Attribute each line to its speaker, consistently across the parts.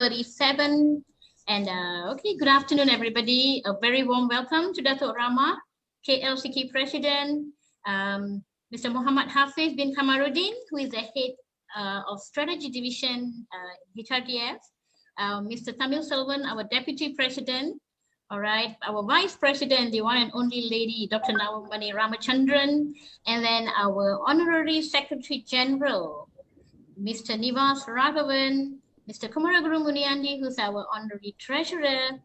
Speaker 1: 37. And okay, good afternoon, everybody. A very warm welcome to Dato' Rama, KLCK President, Mr. Muhammad Hafez bin Kamaruddin, who is the head of Strategy Division, Hrdf, Mr. Tamil Selvan, our Deputy President, all right, our Vice President, the one and only lady, Dr. Nawamani Ramachandran, and then our Honorary Secretary General, Mr. Nivas Raghavan, Mr. Kumaraguru Muniandi, who's our Honorary Treasurer,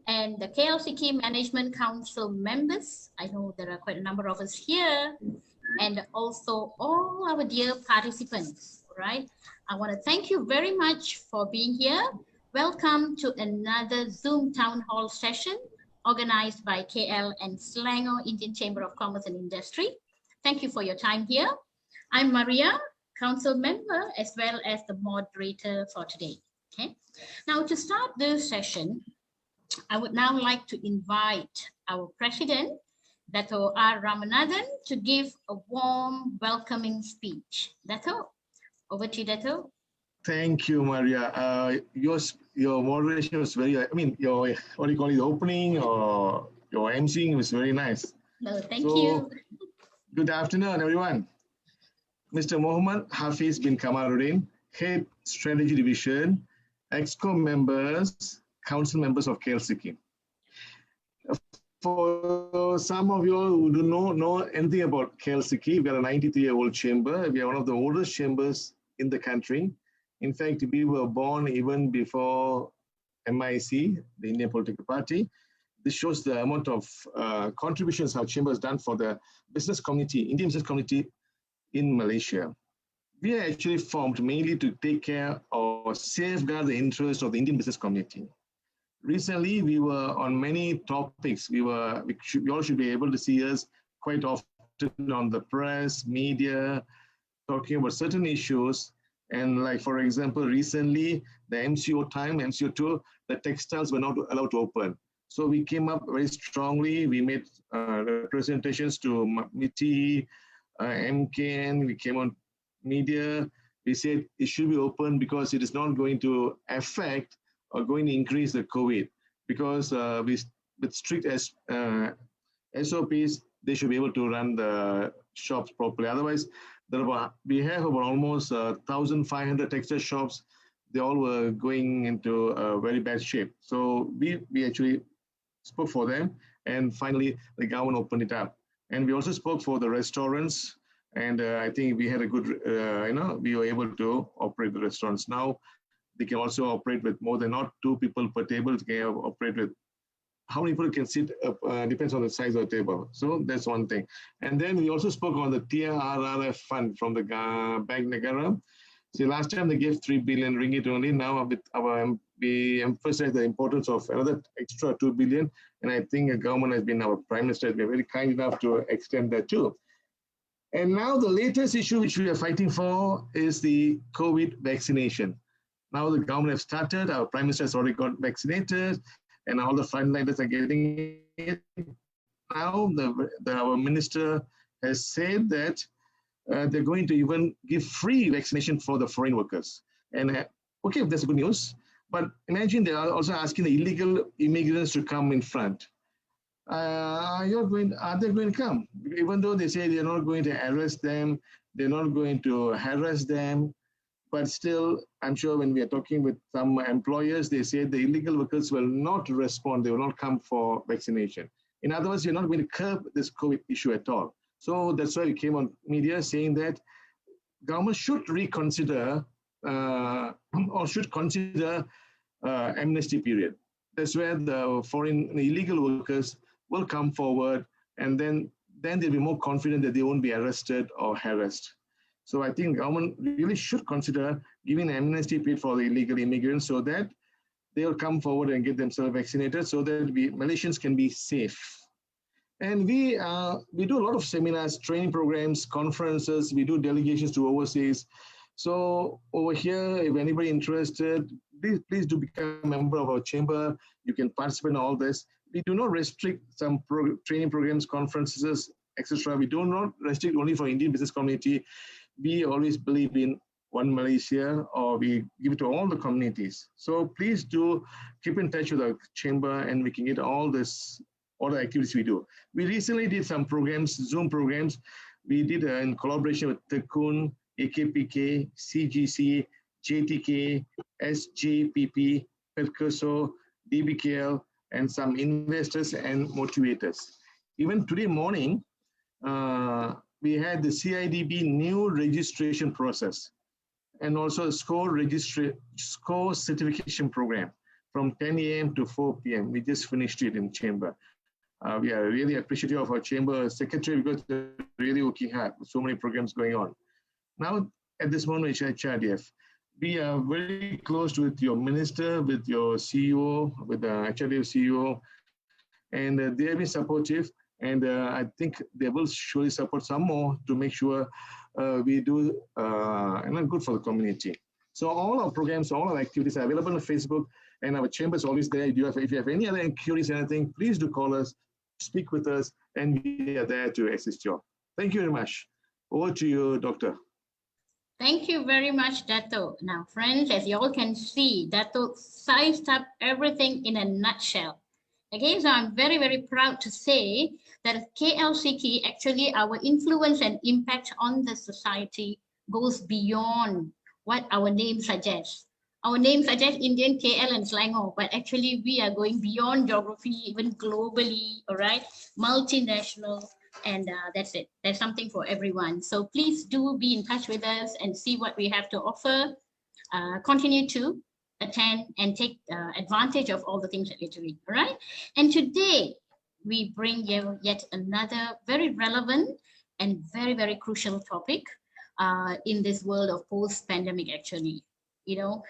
Speaker 1: and the KLCK Management Council members. I know there are quite a number of us here, and also all our dear participants, right? I want to thank you very much for being here. Welcome to another Zoom Town Hall session organized by KL and Selangor Indian Chamber of Commerce and Industry. Thank you for your time here. I'm Maria, council member, as well as the moderator for today. Okay. Now, to start this session, I would now like to invite our president, Dato' R. Ramanathan, to give a warm welcoming speech. Dato', over to you, Dato'.
Speaker 2: Thank you, Maria. Your moderation was very, your, what do you call it, opening or your emceeing was very nice.
Speaker 1: No, thank you.
Speaker 2: Good afternoon, everyone. Mr. Muhammad Hafez bin Kamaruddin, Head Strategy Division, EXCO members, council members of KLCK. For some of you who do not know anything about KLCK, we are a 93-year-old chamber. We are one of the oldest chambers in the country. In fact, we were born even before MIC, the Indian Political Party. This shows the amount of contributions our chamber has done for the business community, Indian business community in Malaysia. We are actually formed mainly to take care or safeguard the interests of the Indian business community. Recently, we were on many topics. You all should be able to see us quite often on the press, media, talking about certain issues. And like, for example, recently, the MCO2, the textiles were not allowed to open. So we came up very strongly. We made representations to MITI, MKN, we came on media. We said it should be open because it is not going to affect or going to increase the COVID. Because with strict SOPs, they should be able to run the shops properly. Otherwise, we have about almost 1,500 textile shops. They all were going into a very bad shape. So we actually spoke for them. And finally, the government opened it up. And we also spoke for the restaurants. And I think we had a good, we were able to operate the restaurants. Now, they can also operate with more than not 2 people per table. They can operate with how many people can sit, depends on the size of the table. So that's one thing. And then we also spoke on the TRRF fund from the Bank Negara. See, last time they gave 3 billion ringgit only. Now we emphasize the importance of another extra 2 billion. And I think the government has been, our Prime Minister has been very kind enough to extend that too. And now the latest issue which we are fighting for is the COVID vaccination. Now the government has started, our Prime Minister has already got vaccinated, and all the frontliners are getting it. Now our minister has said that they're going to even give free vaccination for the foreign workers. And okay, that's good news. But imagine they are also asking the illegal immigrants to come in front. Are they going to come? Even though they say they're not going to arrest them, they're not going to harass them. But still, I'm sure when we are talking with some employers, they say the illegal workers will not respond. They will not come for vaccination. In other words, you're not going to curb this COVID issue at all. So that's why we came on media saying that government should reconsider or should consider amnesty period. That's where the illegal workers will come forward, and then they'll be more confident that they won't be arrested or harassed. So I think government really should consider giving an amnesty period for the illegal immigrants so that they will come forward and get themselves vaccinated so that Malaysians can be safe. And we do a lot of seminars, training programs, conferences. We do delegations to overseas. So over here, if anybody interested, please do become a member of our chamber. You can participate in all this. We do not restrict some training programs, conferences, etc. We do not restrict only for Indian business community. We always believe in One Malaysia, or we give it to all the communities. So please do keep in touch with our chamber, and we can get all the activities we do. We recently did some programs, Zoom programs. We did in collaboration with Tekun, AKPK, CGC, JTK, SJPP, Percuso, DBKL, and some investors and motivators. Even today morning, we had the CIDB new registration process, and also a score certification program from 10 a.m. to 4 p.m. We just finished it in chamber. We are really appreciative of our chamber secretary because they're really working hard with so many programs going on. Now, at this moment, HRDF, we are very close with your minister, with your CEO, with the HRDF CEO, and they have been supportive. And I think they will surely support some more to make sure we do good for the community. So all our programs, all our activities are available on Facebook, and our chamber is always there. If you have any other inquiries or anything, please do call us, speak with us, and we are there to assist you. Thank you very much. Over to you, Doctor.
Speaker 1: Thank you very much, Dato. Now, friends, as you all can see, Dato sized up everything in a nutshell. Okay, so I'm very, very proud to say that KLCK, actually our influence and impact on the society goes beyond what our name suggests. Our name suggests Indian, KL, and Selangor, but actually we are going beyond geography, even globally, all right, multinational, and that's it. There's something for everyone. So please do be in touch with us and see what we have to offer. Continue to attend and take advantage of all the things that we're doing, all right? And today, we bring you yet another very relevant and very, very crucial topic in this world of post-pandemic, actually. You know,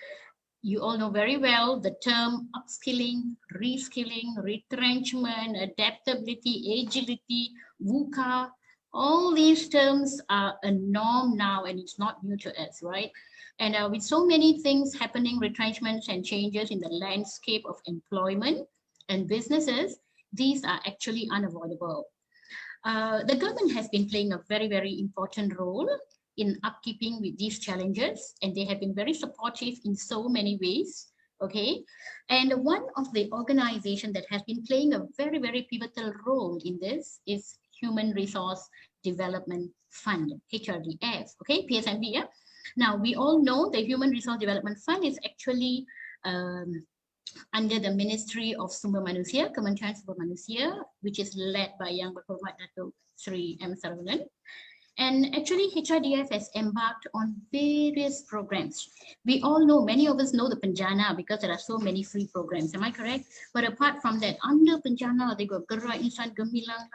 Speaker 1: you all know very well the term upskilling, reskilling, retrenchment, adaptability, agility, VUCA. All these terms are a norm now, and it's not new to us, right? And with so many things happening, retrenchments and changes in the landscape of employment and businesses, these are actually unavoidable. The government has been playing a very, very important role in upkeeping with these challenges, and they have been very supportive in so many ways, okay? And one of the organizations that has been playing a very, very pivotal role in this is Human Resource Development Fund, HRDF, okay, PSMB, yeah? Now, we all know the Human Resource Development Fund is actually under the Ministry of Sumber Manusia, Kementerian Sumber Manusia, which is led by Yang Berhormat Dato Sri M. Saravanan. And actually, HRDF has embarked on various programs. We all know, many of us know the Penjana because there are so many free programs, am I correct? But apart from that, under Penjana, they got Gerak Insan Gemilang,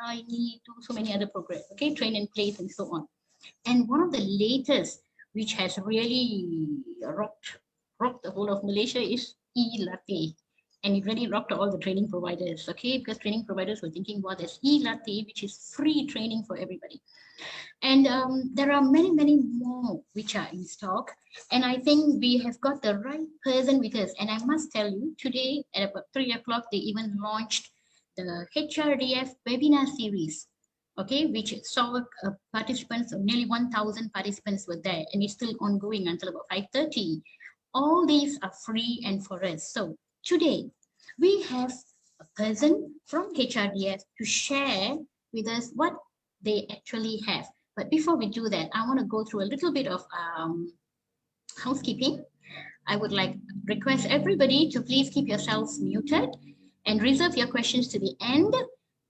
Speaker 1: so many other programs, okay, train and place and so on. And one of the latest, which has really rocked the whole of Malaysia, is e-Latih. And it really rocked all the training providers, okay? Because training providers were thinking, well, there's e-Latih, which is free training for everybody. And there are many, many more which are in stock. And I think we have got the right person with us. And I must tell you, today at about 3 o'clock, they even launched the HRDF webinar series, okay, which saw participants, nearly 1,000 participants were there, and it's still ongoing until about 5:30. All these are free and for us. So today, we have a person from HRDF to share with us what they actually have. But before we do that, I want to go through a little bit of housekeeping. I would like request everybody to please keep yourselves muted and reserve your questions to the end.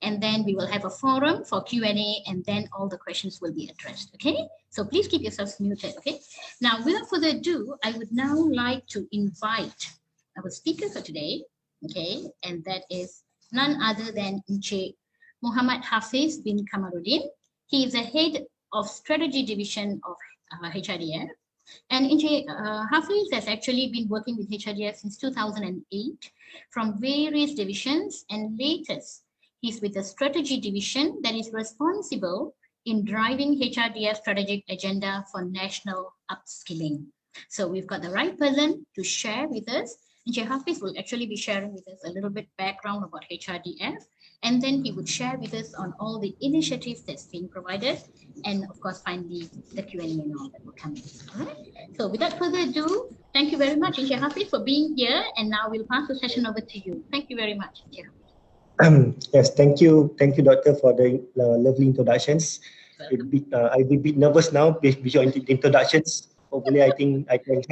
Speaker 1: And then we will have a forum for Q&A, and then all the questions will be addressed, okay? So please keep yourselves muted, okay? Now, without further ado, I would now like to invite our speaker for today, okay? And that is none other than Encik Muhammad Hafez bin Kamaruddin. He is the head of strategy division of HRDF. And Encik Hafez has actually been working with HRDF since 2008 from various divisions, and latest, he's with the strategy division that is responsible in driving HRDF strategic agenda for national upskilling. So we've got the right person to share with us Encik Hafez will actually be sharing with us a little bit background about HRDF, and then he would share with us on all the initiatives that's being provided, and of course finally the Q&A and all that will come in. All right. So without further ado, thank you very much, Encik Hafez, for being here, and now we'll pass the session over to you. Thank you very much, Encik Hafez.
Speaker 3: Yes, thank you, Doctor, for the lovely introductions. I'm a bit nervous now with your introductions. Hopefully, I think I can.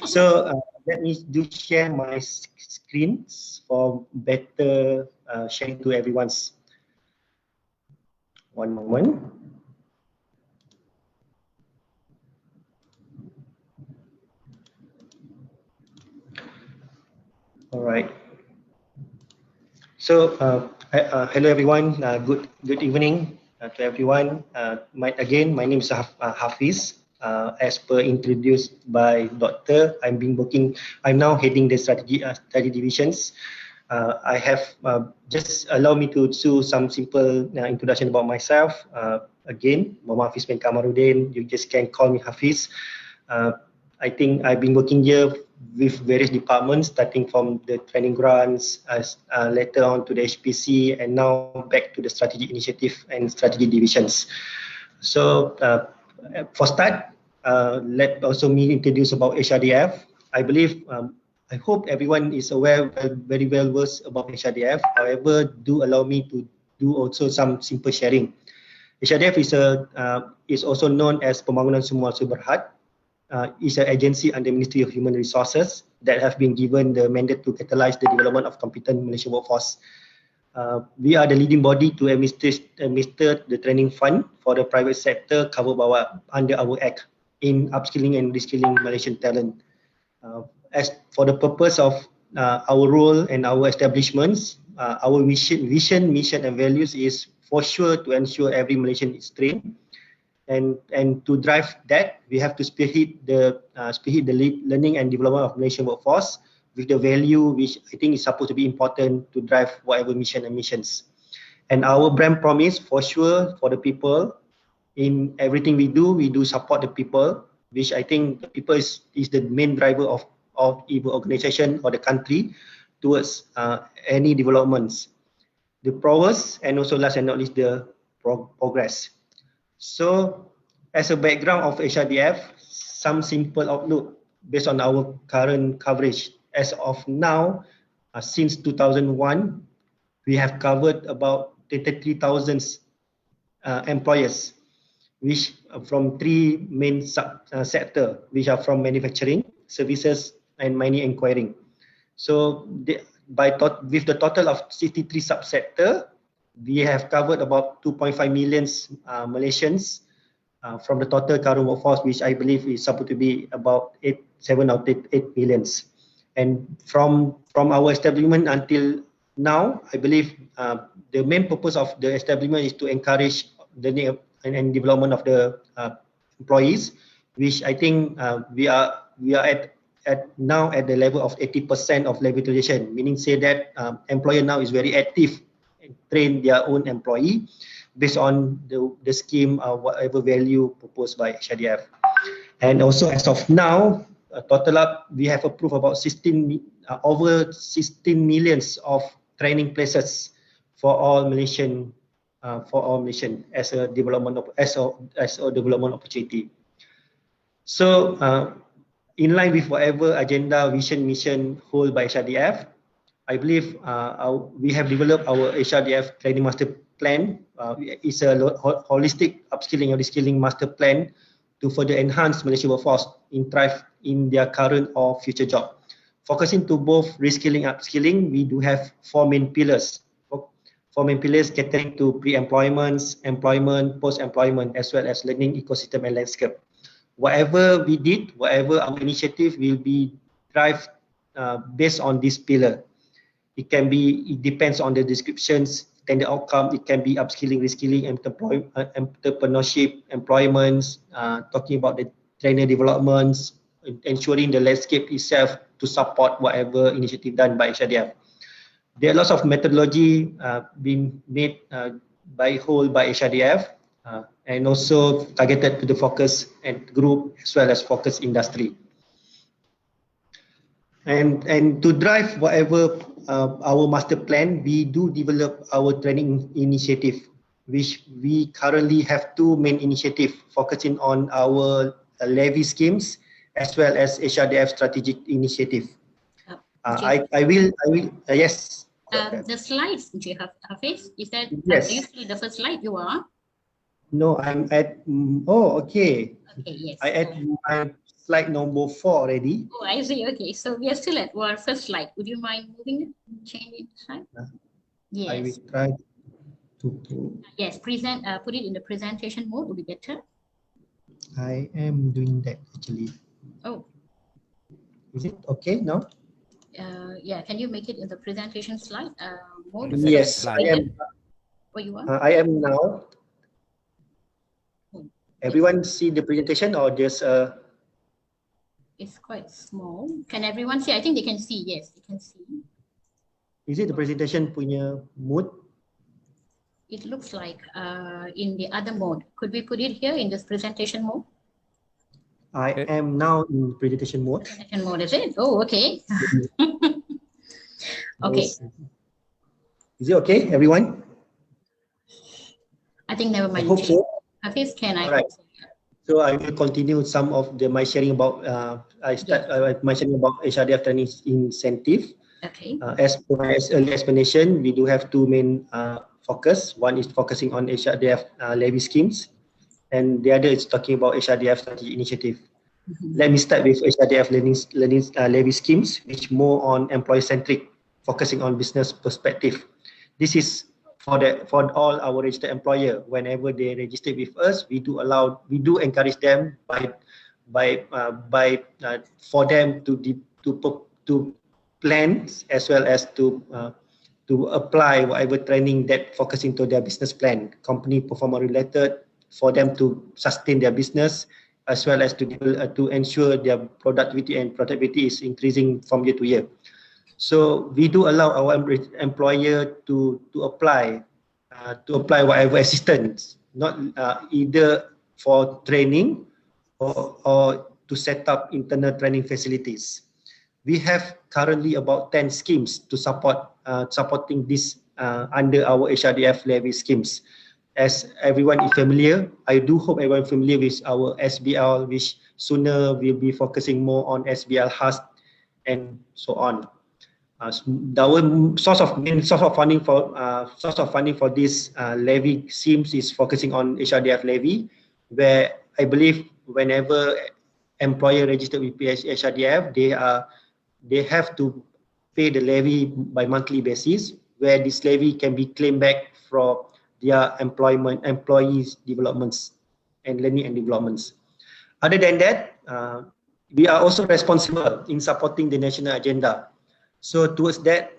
Speaker 3: So let me share my screens for better sharing to everyone's. One moment. All right. So hello everyone. Good evening to everyone. My name is Hafez. As per introduced by Doctor, I'm now heading the strategy divisions. I have just allow me to do some simple introduction about myself. Again, Muhammad Hafez bin Kamaruddin. You just can call me Hafez. I think I've been working here with various departments, starting from the training grants, later on to the HPC, and now back to the strategy initiative and strategy divisions. So for start, let also me introduce about HRDF. I believe, I hope everyone is aware, very well versed about HRDF. However, do allow me to do also some simple sharing. HRDF is also known as Pembangunan Semua Berhad. Is an agency under Ministry of Human Resources that have been given the mandate to catalyze the development of competent Malaysian workforce. We are the leading body to administer the training fund for the private sector covered under our Act in upskilling and reskilling Malaysian talent. As for the purpose of our role and our establishments, our vision, mission and values is for sure to ensure every Malaysian is trained. And to drive that, we have to spearhead the learning and development of Malaysian workforce with the value which I think is supposed to be important to drive whatever mission and missions. And our brand promise for sure for the people, in everything we do support the people, which I think the people is the main driver of either organization or the country towards any developments. The progress, and also last and not least the progress. So, as a background of HRDF, some simple outlook based on our current coverage. As of now, since 2001, we have covered about 33,000 employers, which from three main sectors, which are from manufacturing, services, and mining and quarrying. So, with the total of 63 subsectors, we have covered about 2.5 million Malaysians from the total current workforce, which I believe is supposed to be about 7 or 8 millions. And from our establishment until now, I believe the main purpose of the establishment is to encourage the and development of the employees, which I think we are now at the level of 80% of level utilization, meaning say that employer now is very active train their own employee based on the scheme or whatever value proposed by HRDF. And also as of now, total up, we have approved about over 16 millions of training places for all Malaysian as a development opportunity. So in line with whatever agenda, vision, mission hold by HRDF, I believe we have developed our HRDF training master plan. It's a holistic upskilling and reskilling master plan to further enhance Malaysian workforce in their current or future job. Focusing to both reskilling and upskilling, we do have four main pillars. Catering to pre-employment, employment, post-employment, as well as learning ecosystem and landscape. Whatever we did, whatever our initiative will be drive based on this pillar. It depends on the descriptions and the outcome. It can be upskilling, reskilling, entrepreneurship, employments, talking about the trainer developments, ensuring the landscape itself to support whatever initiative done by HRDF. There are lots of methodology being made by HRDF and also targeted to the focus and group as well as focus industry. And to drive whatever our master plan, we do develop our training initiative, which we currently have two main initiatives focusing on our levy schemes as well as HRDF strategic initiative.
Speaker 1: Okay.
Speaker 3: I will yes.
Speaker 1: The slides, do you have Hafez? Is that
Speaker 3: Yes.
Speaker 1: are you still the first slide? You are.
Speaker 3: No, I'm at oh okay.
Speaker 1: Okay, yes.
Speaker 3: I at my slide number 4 already.
Speaker 1: Oh, I see. Okay, so we are still at our first slide. Would you mind moving it? Change it slide? Yes.
Speaker 3: I will try to
Speaker 1: yes, present. Put it in the presentation mode would be better.
Speaker 3: I am doing that actually.
Speaker 1: Oh.
Speaker 3: Is it okay now?
Speaker 1: Yeah, can you make it in the presentation slide mode?
Speaker 3: Yes, I am.
Speaker 1: Where you are?
Speaker 3: I am now. Everyone see the presentation or just
Speaker 1: It's quite small. Can everyone see? I think they can see. Yes, they can see.
Speaker 3: Is it the presentation punya mode?
Speaker 1: It looks like in the other mode. Could we put it here in this presentation mode?
Speaker 3: I am now in presentation mode.
Speaker 1: Presentation mode, is it? Oh, okay. Okay.
Speaker 3: Is it okay, everyone?
Speaker 1: I think never mind.
Speaker 3: I hope so.
Speaker 1: Hafez, can I?
Speaker 3: Right. So I will continue some of my sharing about my sharing about HRDF training incentive.
Speaker 1: Okay.
Speaker 3: As per my early explanation, we do have two main focus. One is focusing on HRDF levy schemes, and the other is talking about HRDF strategy initiative. Let me start with HRDF learning levy schemes, which more on employee-centric, focusing on business perspective. This is for all our registered employer. Whenever they register with us, we do encourage them for them to plan as well as to apply whatever training that focusing to their business plan, company performance related, for them to sustain their business, as well as to ensure their productivity is increasing from year to year. So we do allow our employer to apply whatever assistance, not either for training or to set up internal training facilities. We have currently about 10 schemes to supporting this under our HRDF levy schemes. As everyone is familiar, I do hope everyone is familiar with our SBL, which sooner will be focusing more on SBL HAS and so on. Our main source of funding for this levy schemes is focusing on HRDF levy, where I believe whenever employer registered with HRDF, they have to pay the levy by monthly basis, where this levy can be claimed back from their employees developments and learning and developments. Other than that, we are also responsible in supporting the national agenda. So towards that,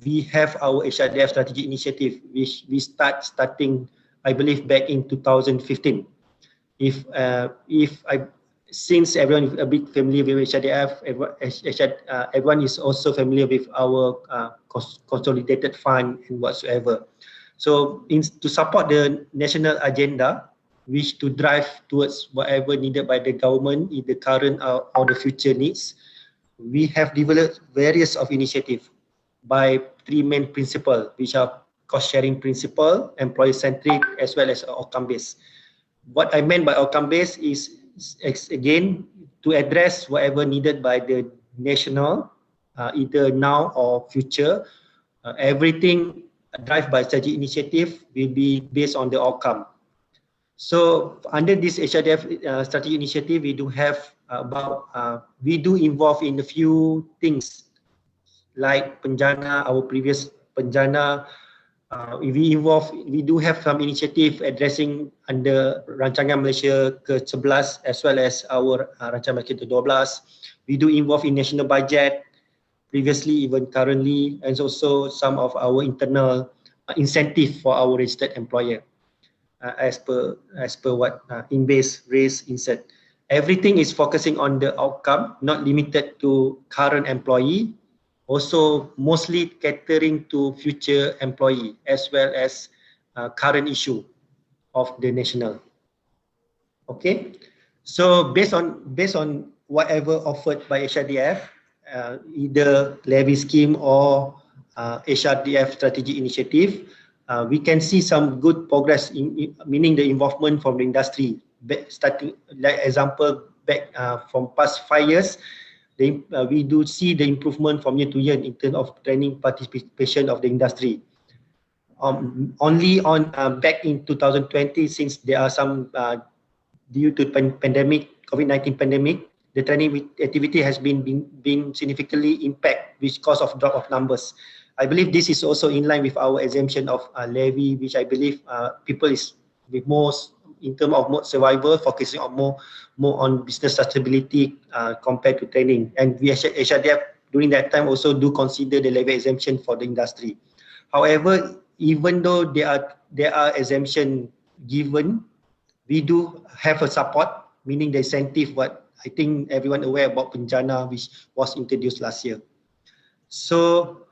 Speaker 3: we have our HRDF strategy initiative, which we starting, I believe, back in 2015. Since everyone is a bit familiar with HRDF, everyone is also familiar with our consolidated fund and whatsoever. So to support the national agenda, which to drive towards whatever needed by the government in the current or the future needs, we have developed various of initiatives by three main principles, which are cost-sharing principle, employee-centric, as well as outcome-based. What I meant by outcome-based is, again, to address whatever needed by the national, either now or future. Everything drive by strategy initiative will be based on the outcome. So under this HRDF strategy initiative, we do have we do involve in a few things like Penjana, our previous Penjana. We do have some initiative addressing under Rancangan Malaysia ke-11 as well as our Rancangan Malaysia ke-12. We do involve in national budget previously, even currently, and also some of our internal incentive for our registered employer as per what Inbase raised insert. Everything is focusing on the outcome, not limited to current employee, also mostly catering to future employee as well as current issue of the national. Okay, so based on whatever offered by HRDF, either levy scheme or HRDF strategy initiative, we can see some good progress meaning the involvement from the industry. Starting, like example, back from past 5 years, we do see the improvement from year to year in terms of training participation of the industry. Only on back in 2020, since there are some due to pandemic, COVID-19 pandemic, the training activity has been significantly impacted because of drop of numbers. I believe this is also in line with our exemption of levy, which I believe people is with more in terms of more survival, focusing on more on business sustainability compared to training. And we HRDF during that time also do consider the levy exemption for the industry. However, even though there are exemption given, we do have a support, meaning the incentive what I think everyone aware about Penjana, which was introduced last year. So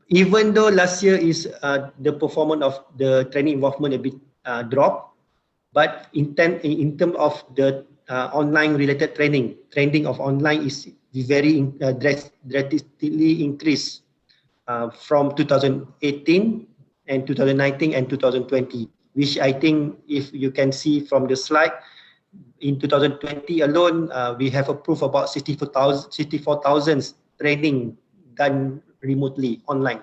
Speaker 3: even though last year is the performance of the training involvement a bit dropped, but in terms of the online related training of online is very drastically increased from 2018 and 2019 and 2020, which I think if you can see from the slide, in 2020 alone, we have approved about 64,000 training done remotely online.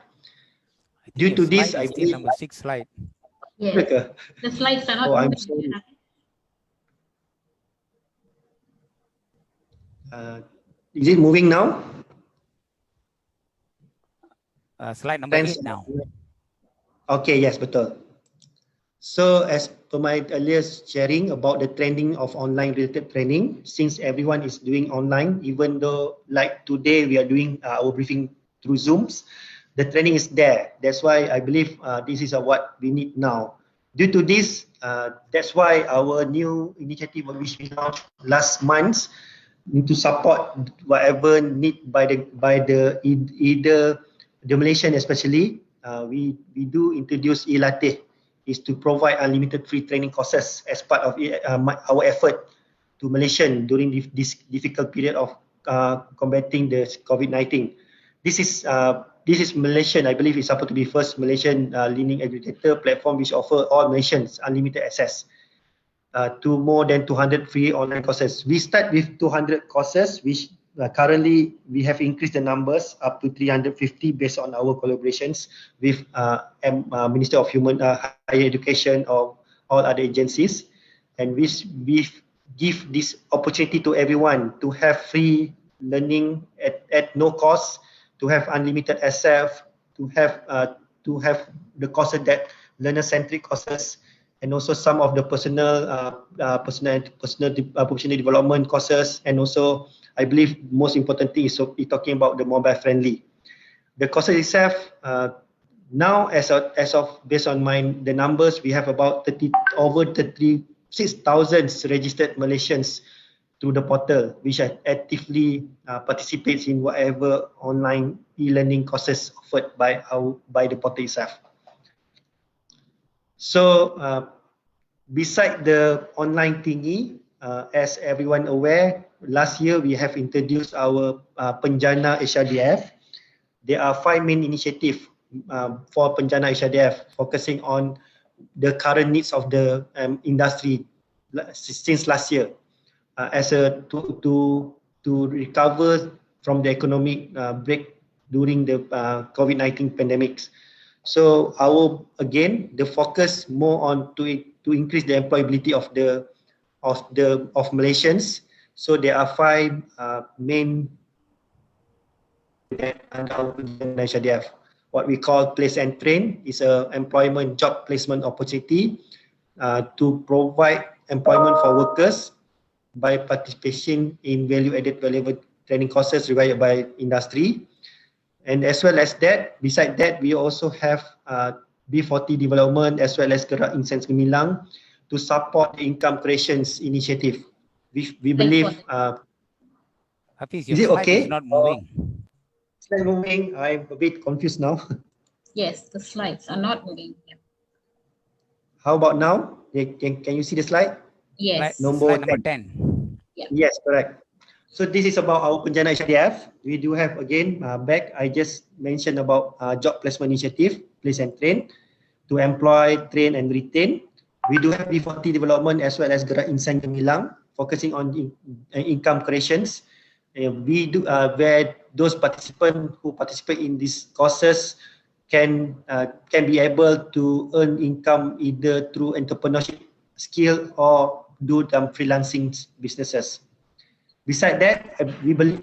Speaker 3: Due to this, I believe
Speaker 4: number 6 slide.
Speaker 1: Yes. The slides are not moving.
Speaker 3: I'm sorry. Is it moving now?
Speaker 4: Slide number 8 now.
Speaker 3: Okay, yes, betul. So as per my earlier sharing about the trending of online related training, since everyone is doing online, even though like today we are doing our briefing through Zooms, the training is there. That's why I believe this is what we need now. Due to this, that's why our new initiative which we launched last month need to support whatever need by the either the Malaysian especially, we do introduce e-latih, is to provide unlimited free training courses as part of our effort to Malaysian during this difficult period of combating the COVID-19. This is Malaysian, I believe it's supposed to be first Malaysian learning aggregator platform which offer all Malaysians unlimited access to more than 200 free online courses. We start with 200 courses, which currently we have increased the numbers up to 350 based on our collaborations with Minister of Higher Education or all other agencies, and we give this opportunity to everyone to have free learning at no cost, to have unlimited access, to have the courses that learner-centric courses, and also some of the personal professional development courses, and also I believe most important thing is talking about the mobile friendly. The courses itself now as of based on the numbers, we have about over 36,000 registered Malaysians through the portal, which actively participates in whatever online e-learning courses offered by the portal itself. So beside the online thingy, as everyone aware, last year we have introduced our Penjana HRDF. There are 5 main initiatives for Penjana HRDF, focusing on the current needs of the industry since last year, to recover from the economic break during the COVID-19 pandemics. So the focus more on to increase the employability of Malaysians. So there are 5 main under our HRDF. What we call place and train is a employment job placement opportunity to provide employment for workers by participation in value-added relevant training courses required by industry. And as well as that, beside that, we also have B40 development as well as Gerak Insan Gemilang to support the income creations initiative. We believe.
Speaker 4: Hafez,
Speaker 3: is
Speaker 4: your
Speaker 3: it
Speaker 4: slide
Speaker 3: okay?
Speaker 4: is not moving.
Speaker 3: Slide moving. I'm a bit confused now.
Speaker 1: Yes, the slides are not moving.
Speaker 3: How about now? Can you see the slide?
Speaker 1: Yes.
Speaker 4: Slide number 10.
Speaker 1: Yeah.
Speaker 3: Yes, correct. So this is about our penjana HRDF. We do have again back. I just mentioned about job placement initiative, place and train, to employ, train and retain. We do have B40 development as well as Gerak Insan Gemilang, focusing on income creations. We do where those participants who participate in these courses can be able to earn income either through entrepreneurship skill or do some freelancing businesses. Besides that, we believe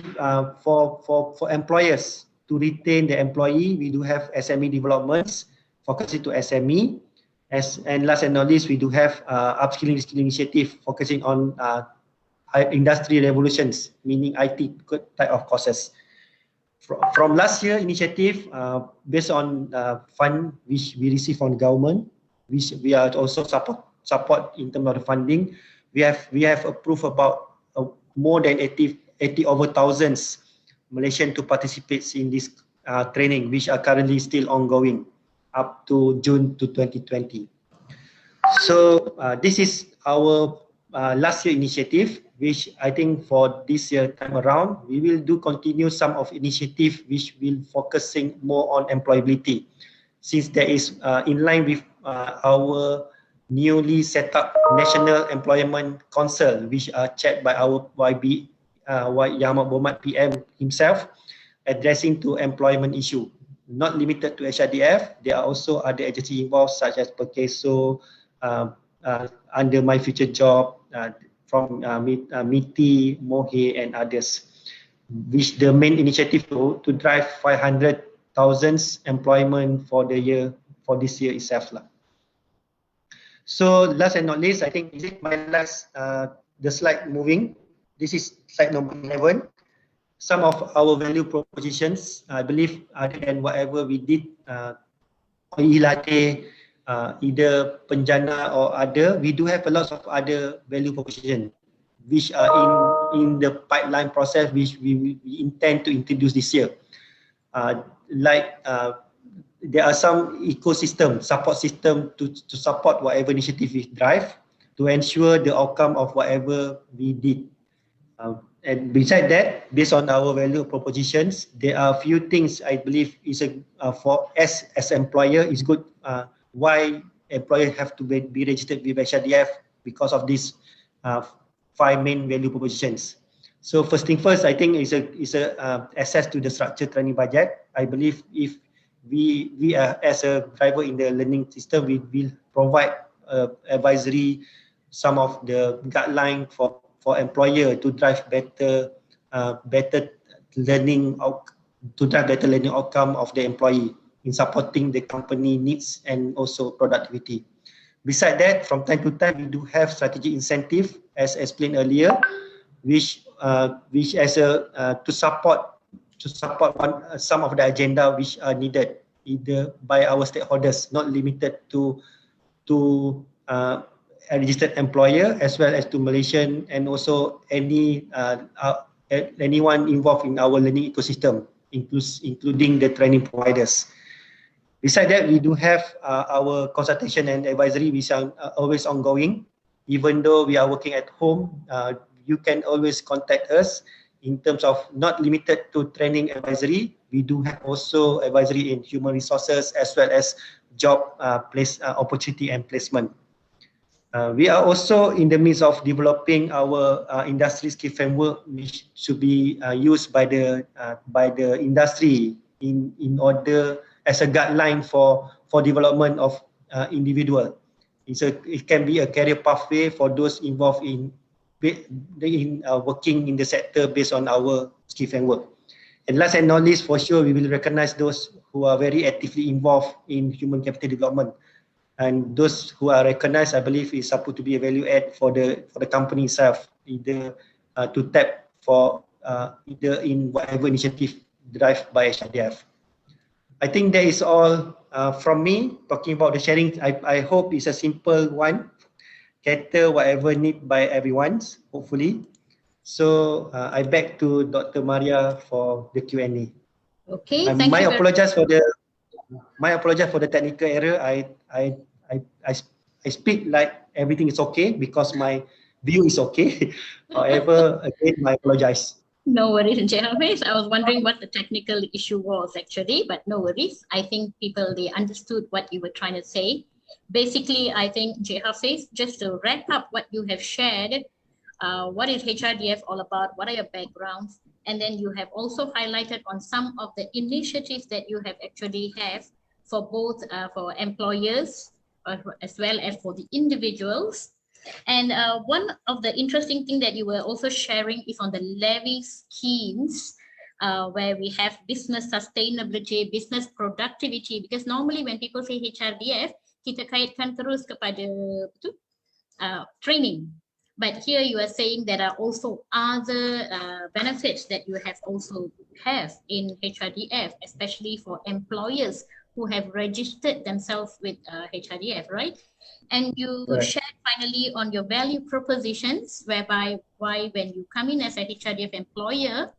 Speaker 3: for employers to retain the employee, we do have SME developments focusing to SME. And last and not least, we do have upskilling reskilling initiative focusing on industry revolutions, meaning IT type of courses. From last year initiative, based on fund which we receive from the government, which we are also support in terms of the funding, we have approved about more than 80 over thousands Malaysian to participate in this training, which are currently still ongoing up to June to 2020. So this is our last year initiative, which I think for this year time around, we will do continue some of initiative which will focusing more on employability, since there is in line with our newly set up National Employment Council, which are chaired by our YB, Yahmad Bomat PM himself, addressing to employment issue. Not limited to HRDF, there are also other agencies involved such as Perkeso, under My Future Job, from MITI, MOHE and others, which the main initiative to drive 500,000 employment for the year, for this year itself. So last and not least, I think is it my last the slide moving. This is slide number 11. Some of our value propositions, I believe, other than whatever we did, Ilate, either penjana or other, we do have a lot of other value proposition which are in the pipeline process, which we intend to introduce this year. There are some ecosystem, support system to support whatever initiative we drive to ensure the outcome of whatever we did. And beside that, based on our value propositions, there are a few things I believe is for as employer is good. Why employer have to be registered with HRDF because of these 5 main value propositions. So first thing first, I think is a access to the structured training budget. I believe if we are as a driver in the learning system, we will provide advisory, some of the guideline for employer to drive better learning outcome of the employee in supporting the company needs and also productivity. Beside that, from time to time, we do have strategic incentive, as explained earlier, which as to support some of the agenda which are needed either by our stakeholders, not limited to a registered employer as well as to Malaysian and also anyone involved in our learning ecosystem, including the training providers. Besides that, we do have our consultation and advisory which are always ongoing. Even though we are working at home, you can always contact us in terms of not limited to training advisory. We do have also advisory in human resources as well as job opportunity and placement. We are also in the midst of developing our industry skill framework, which should be used by the industry in order as a guideline for development of individual. It can be a career pathway for those involved in working in the sector based on our skill framework. And last and not least, for sure, we will recognize those who are very actively involved in human capital development. And those who are recognized, I believe, is supposed to be a value add for the company itself, either to tap for either in whatever initiative driven by HRDF. I think that is all from me talking about the sharing. I hope it's a simple one, cater whatever need by everyone, hopefully. So I back to Dr. Maria for the Q&A.
Speaker 1: Okay, thank you.
Speaker 3: My apologies for the technical error. I speak like everything is okay because my view is okay. However, again, I apologize.
Speaker 1: No worries, Encik Hafez. I was wondering what the technical issue was actually, but no worries. I think people, they understood what you were trying to say. Basically, I think, Encik Hafez, just to wrap up what you have shared, what is HRDF all about? What are your backgrounds? And then you have also highlighted on some of the initiatives that you have actually have for both for employers as well as for the individuals. And one of the interesting thing that you were also sharing is on the levy schemes, where we have business sustainability, business productivity, because normally when people say HRDF, kita kaitkan terus kepada training. But here you are saying there are also other benefits that you have also have in HRDF, especially for employers who have registered themselves with HRDF, right? And you shared finally on your value propositions, whereby when you come in as a HRDF employer,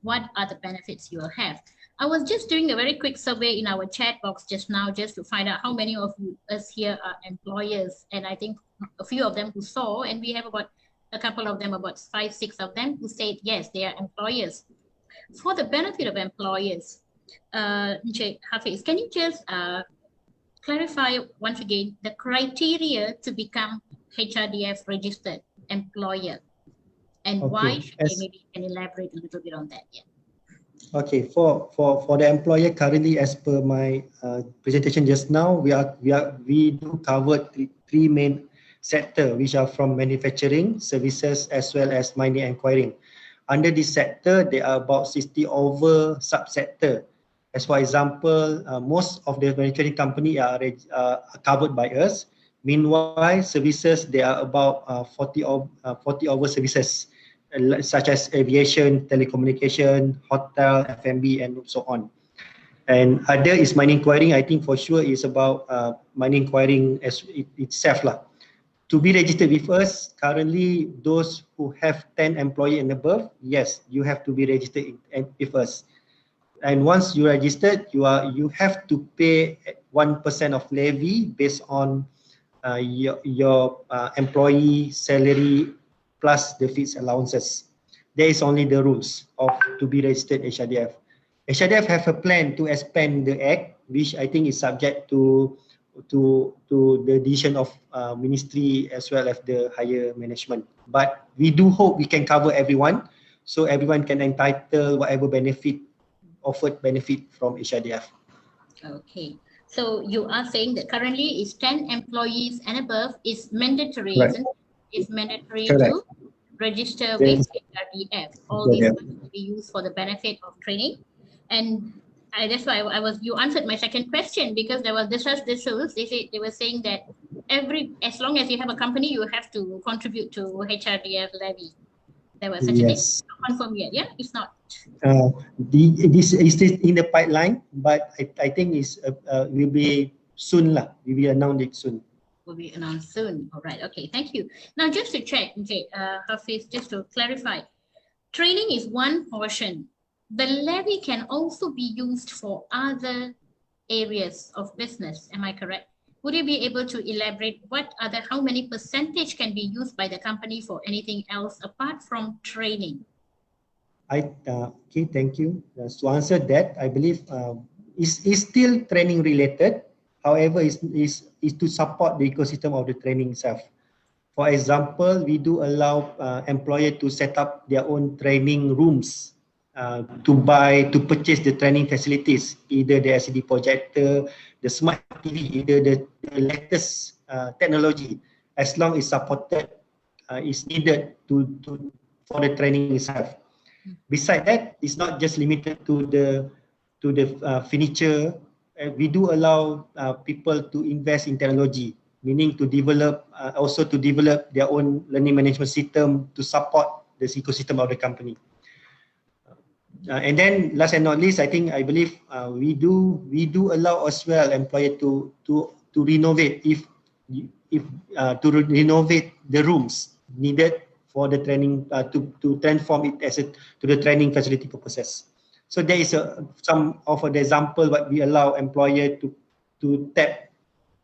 Speaker 1: what are the benefits you will have? I was just doing a very quick survey in our chat box just now, just to find out how many of us here are employers. And I think a few of them who saw, and we have about a couple of them, about 5, 6 of them who said, yes, they are employers. For the benefit of employers, Encik Hafez, can you just clarify once again the criteria to become HRDF registered employer, and why should they, maybe you can elaborate a little bit on that? Yeah.
Speaker 3: Okay, for the employer currently, as per my presentation just now, we do cover three main sector, which are from manufacturing, services, as well as mining and quarrying. Under this sector, there are about 60 over subsector. As for example, most of the manufacturing company are covered by us. Meanwhile, services, there are about 40 over services, such as aviation, telecommunication, hotel, F&B, and so on. And other is mining quarrying. I think for sure is about mining quarrying as itself lah. To be registered with us, currently those who have 10 employees and above, yes, you have to be registered with us. And once you registered, you have to pay 1% of levy based on your employee salary plus the fees allowances. There is only the rules of to be registered HRDF. HRDF have a plan to expand the act, which I think is subject to the decision of ministry as well as the higher management. But we do hope we can cover everyone, so everyone can entitle whatever offered benefit from HRDF.
Speaker 1: Okay. So you are saying that currently is 10 employees and above is mandatory,
Speaker 3: Right.
Speaker 1: isn't it? It's mandatory
Speaker 3: Correct.
Speaker 1: to register with HRDF. All these funds will be used for the benefit of training. And that's why you answered my second question, because there was this rules. They were saying that as long as you have a company, you have to contribute to HRDF levy. There was such a thing. It's not confirmed yet. Yeah, it's not.
Speaker 3: This is in the pipeline, but I think will be soon lah. We will announce it soon.
Speaker 1: Will be announced soon. All right. Okay. Thank you. Now, just to check, okay, Hafez, just to clarify, training is one portion. The levy can also be used for other areas of business. Am I correct? Would you be able to elaborate how many percentage can be used by the company for anything else apart from training?
Speaker 3: Okay, thank you. To answer that, I believe is still training related. However, is to support the ecosystem of the training itself. For example, we do allow employer to set up their own training rooms, to purchase the training facilities, either the LCD projector, the smart TV, either the latest technology, as long as supported, is needed for the training itself. Besides that, it's not just limited to the furniture. We do allow people to invest in technology, meaning to develop their own learning management system to support the ecosystem of the company. And then last and not least, I believe we do allow as well employer to renovate to renovate the rooms needed for the training to transform it to the training facility purposes. So there is some of the example what we allow employer to tap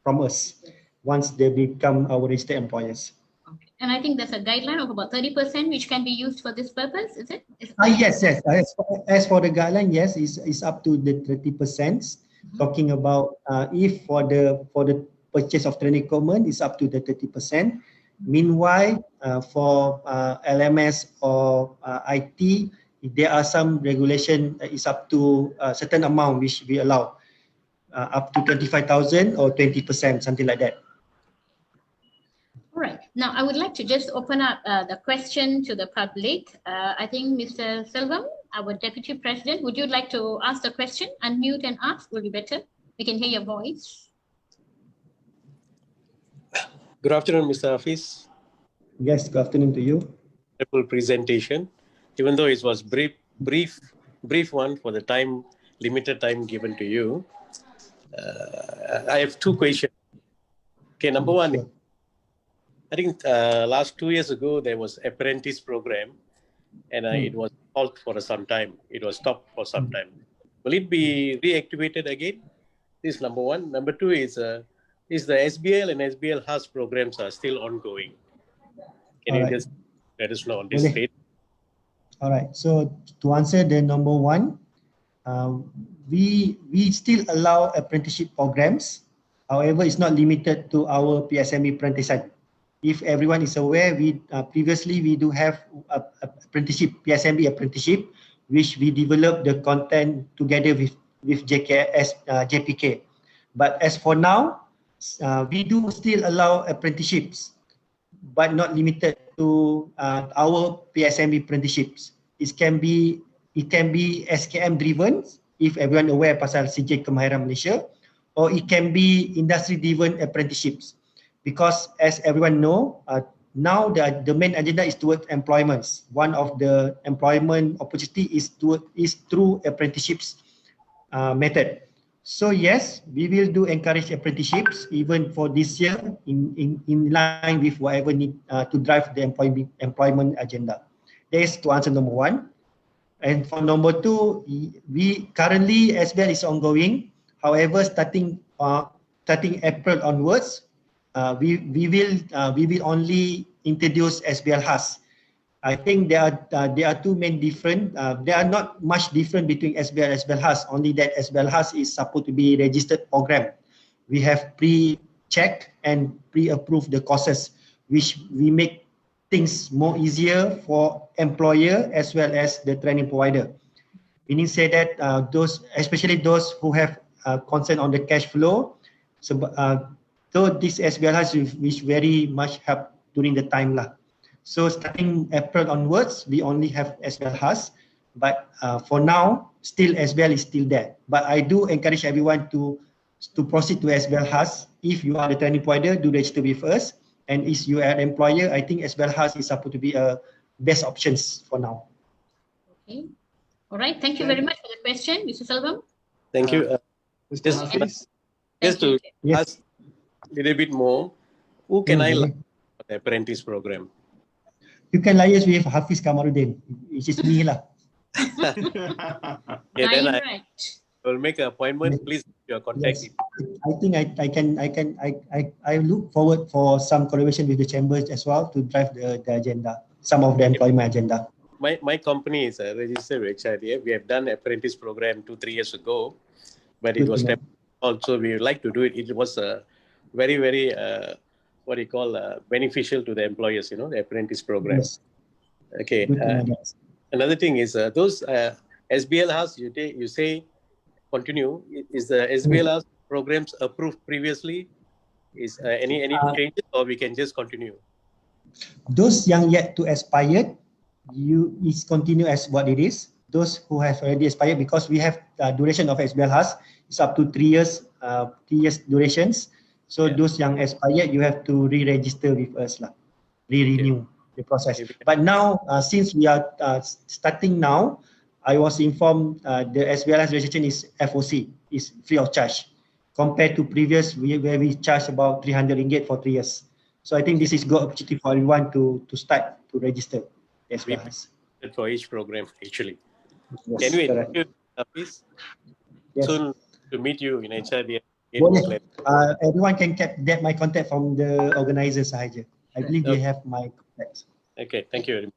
Speaker 3: from us once they become our registered employers.
Speaker 1: Okay. And I think there's a guideline of about 30% which can be used for this purpose, is it?
Speaker 3: Yes. As for the guideline, yes, it's up to the 30%. Talking about if for the purchase of training equipment, it's up to the 30%. Meanwhile, for LMS or IT, there are some regulation is up to a certain amount which we allow, up to 25,000 or 20%, something like that.
Speaker 1: All right. Now, I would like to just open up the question to the public. I think Mr. Selvam, our Deputy President, would you like to ask the question? Unmute and ask will be better. We can hear your voice.
Speaker 5: Good afternoon, Mr. Hafez.
Speaker 3: Yes, good afternoon to you.
Speaker 5: Wonderful presentation. Even though it was brief one for the limited time given to you. I have two questions. Okay, number one.
Speaker 3: Sure.
Speaker 5: I think last 2 years ago, there was apprentice program and it was halted for some time. It was stopped for some time. Will it be reactivated again? This is number one. Number two is the SBL and SBL HAS programs are still ongoing. Can you just let us know on this state?
Speaker 3: All right. So to answer the number one, we still allow apprenticeship programs. However, it's not limited to our PSME apprentice. If everyone is aware, we previously we do have apprenticeship, PSME apprenticeship, which we develop the content together with JPK. But as for now, we do still allow apprenticeships, but not limited to our PSME apprenticeships. It can be SKM driven, if everyone aware pasal CJ Kemahiran Malaysia, or it can be industry driven apprenticeships. Because as everyone know, now the main agenda is towards employments. One of the employment opportunity is through apprenticeships method. So yes, we will do encourage apprenticeships even for this year in line with whatever need to drive the employment agenda. That is to answer number one. And for number two, we currently SBL is ongoing. However, starting April onwards, we will only introduce SBL HAS. I think there are two main different. There are not much different between SBL and SBL HAS. Only that SBL HAS is supposed to be registered program. We have pre-checked and pre-approved the courses, which we make things more easier for employer as well as the training provider. Meaning say that especially those who have concern on the cash flow. So this SBL HAS which very much help during the time lah. So starting April onwards, we only have SBL HAS, but for now, still SBL is still there. But I do encourage everyone to proceed to SBL HAS. If you are the training provider, do register with us. And if you are an employer, I think SBL HAS is supposed to be a best options for now.
Speaker 1: Okay. All right. Thank you very much for the question, Mr. Selvam.
Speaker 5: Thank you.
Speaker 2: Mr. Hafez?
Speaker 5: Just to
Speaker 3: Yes.
Speaker 5: ask a little bit more, who can I learn for the apprentice program?
Speaker 3: You can liaise with Hafiz Kamaruddin, which is me lah.
Speaker 5: Yeah, then
Speaker 1: Right.
Speaker 5: I will make an appointment. Please your contact.
Speaker 3: Yes. I think I look forward for some collaboration with the chambers as well to drive the agenda, some of the employment agenda.
Speaker 5: My company is registered with Hrdf. We have done apprentice program 2-3 years ago, but it was also we would like to do it. It was very beneficial to the employers. You know, the apprentice program.
Speaker 3: Yes.
Speaker 5: Okay. Another thing is those SBL HAS you say continue. Is the SBL HAS programs approved previously? Is any changes, or we can just continue?
Speaker 3: Those yang yet to expire, is continue as what it is. Those who have already expired, because we have duration of SBL HAS is up to 3 years, 3 years durations. So those yang expired, you have to re-register with us lah, re-renew the process. But now, since we are starting now, I was informed the SBL HAS registration is FOC, is free of charge, compared to previous where we charge about 300 ringgit for 3 years. So I think this is good opportunity for everyone to start to register SBL HAS.
Speaker 5: For each program, actually.
Speaker 3: Yes,
Speaker 5: can we
Speaker 3: correct.
Speaker 5: please
Speaker 3: Yes.
Speaker 5: soon to meet you in HRD?
Speaker 3: Boleh. Everyone can get my contact from the organizer sahaja. I believe they have my contacts.
Speaker 5: Okay, thank you very much.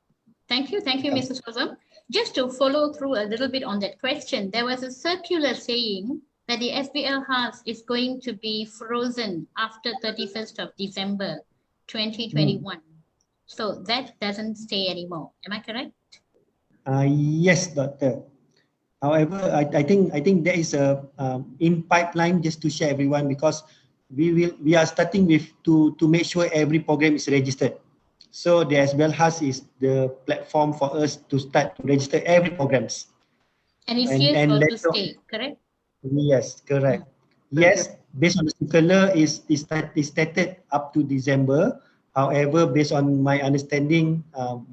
Speaker 1: Thank you, Mr. Sozam. Just to follow through a little bit on that question, there was a circular saying that the SBL house is going to be frozen after 31st of December 2021. So that doesn't stay anymore. Am I correct?
Speaker 3: Yes, Doctor. However, I think there is a in pipeline, just to share everyone, because we are starting with to make sure every program is registered. So the SBL House is the platform for us to start to register every programs.
Speaker 1: And it's here to stay, correct?
Speaker 3: Yes, correct. Yes, based on the circular is stated up to December. However, based on my understanding,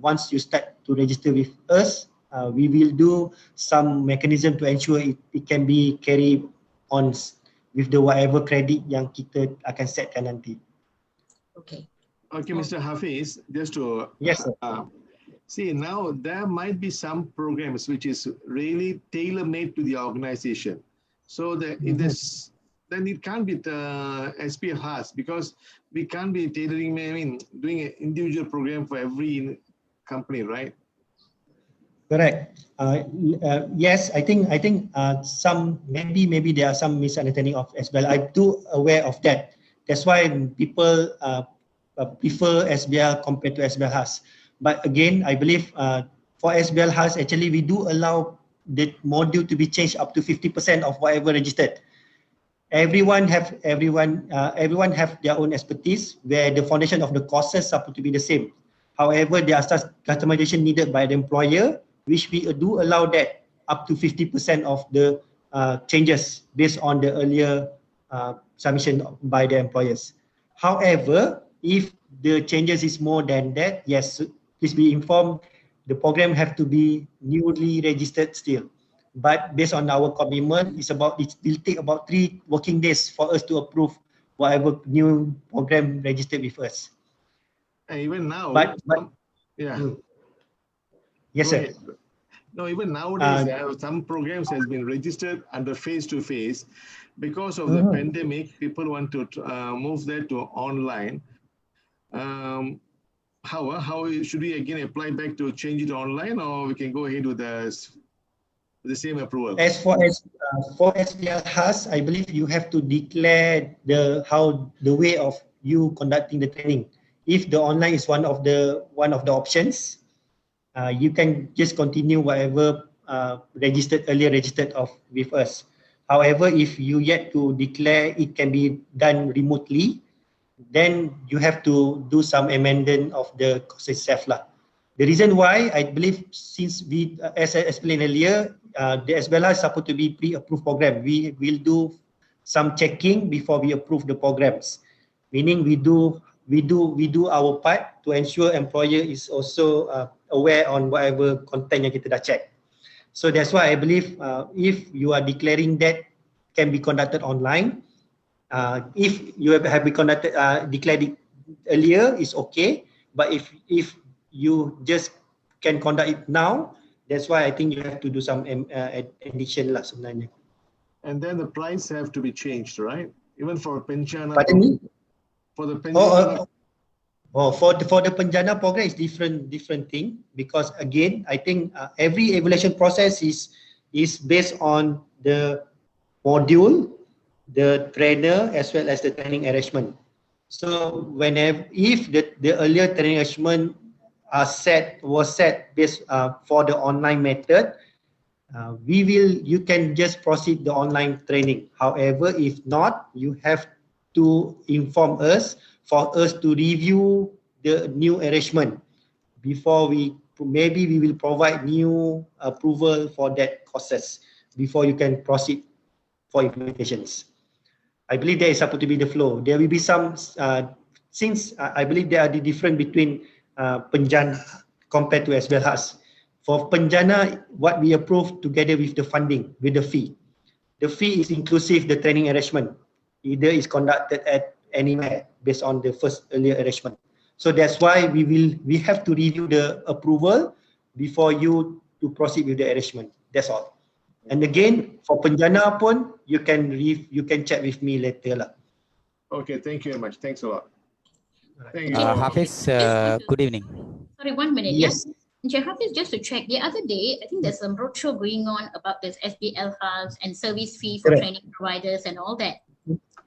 Speaker 3: once you start to register with us, we will do some mechanism to ensure it can be carried on with the whatever credit yang kita akan setkan nanti.
Speaker 1: Okay.
Speaker 2: Okay, Mr. Hafez, just to
Speaker 3: yes, sir.
Speaker 2: See, now there might be some programs which is really tailor-made to the organization. So that then it can't be the SPL has, because we can't be tailoring, I mean, doing an individual program for every company, right?
Speaker 3: Correct. Yes, I think some maybe there are some misunderstanding of SBL. I'm too aware of that. That's why people prefer SBL compared to SBL Has. But again, I believe for SBL Has, actually we do allow the module to be changed up to 50% of whatever registered. Everyone have their own expertise, where the foundation of the courses are to be the same. However, there are such customization needed by the employer, which we do allow that up to 50% of the changes based on the earlier submission by the employers. However, if the changes is more than that, yes, please be informed, the program have to be newly registered still. But based on our commitment, it will take about 3 working days for us to approve whatever new program registered with us.
Speaker 2: And even now, yeah.
Speaker 3: Yes, sir.
Speaker 2: No, even nowadays, some programs has been registered under face-to-face. Because of the pandemic, people want to move that to online. How should we again apply back to change it online, or we can go ahead with the same approval?
Speaker 3: As for SBL Has, I believe you have to declare the way of you conducting the training. If the online is one of the options, you can just continue whatever earlier registered with us. However, if you yet to declare it can be done remotely, then you have to do some amendment of the course itself lah. The reason why, I believe, since we, as I explained earlier, the SBL is supposed to be pre-approved program. We will do some checking before we approve the programs. Meaning we do our part to ensure employer is also aware on whatever content yang kita dah check. So that's why I believe if you are declaring that can be conducted online, if you have been declared it earlier, is okay. But if you just can conduct it now, that's why I think you have to do some addition lah sebenarnya.
Speaker 2: And then the price have to be changed, right? Even for Penjana.
Speaker 3: Pardon me?
Speaker 2: For the Penjana.
Speaker 3: For the Penjana program is different thing, because again, I think every evaluation process is based on the module, the trainer, as well as the training arrangement. So if the earlier training arrangement was set based for the online method, you can just proceed the online training. However, if not, you have to inform us for us to review the new arrangement before we will provide new approval for that courses before you can proceed for implementations. I believe there is supposed to be the flow. There will be some, since I believe there are the difference between Penjana compared to SBL Has. For Penjana, what we approve together with the funding, with the fee. The fee is inclusive the training arrangement. Either is conducted at anywhere based on the first earlier arrangement. So that's why we have to review the approval before you to proceed with the arrangement. That's all. And again, for Penjana pun, you can check with me later lah.
Speaker 2: Okay, thank you very much. Thanks a lot. Thank you.
Speaker 4: Hafez, good evening.
Speaker 1: Sorry, 1 minute.
Speaker 3: Yes.
Speaker 1: Yeah. Hafez, just to check, the other day, I think there's some roadshow going on about this SBL hubs and service fee for
Speaker 3: Correct.
Speaker 1: training providers and all that,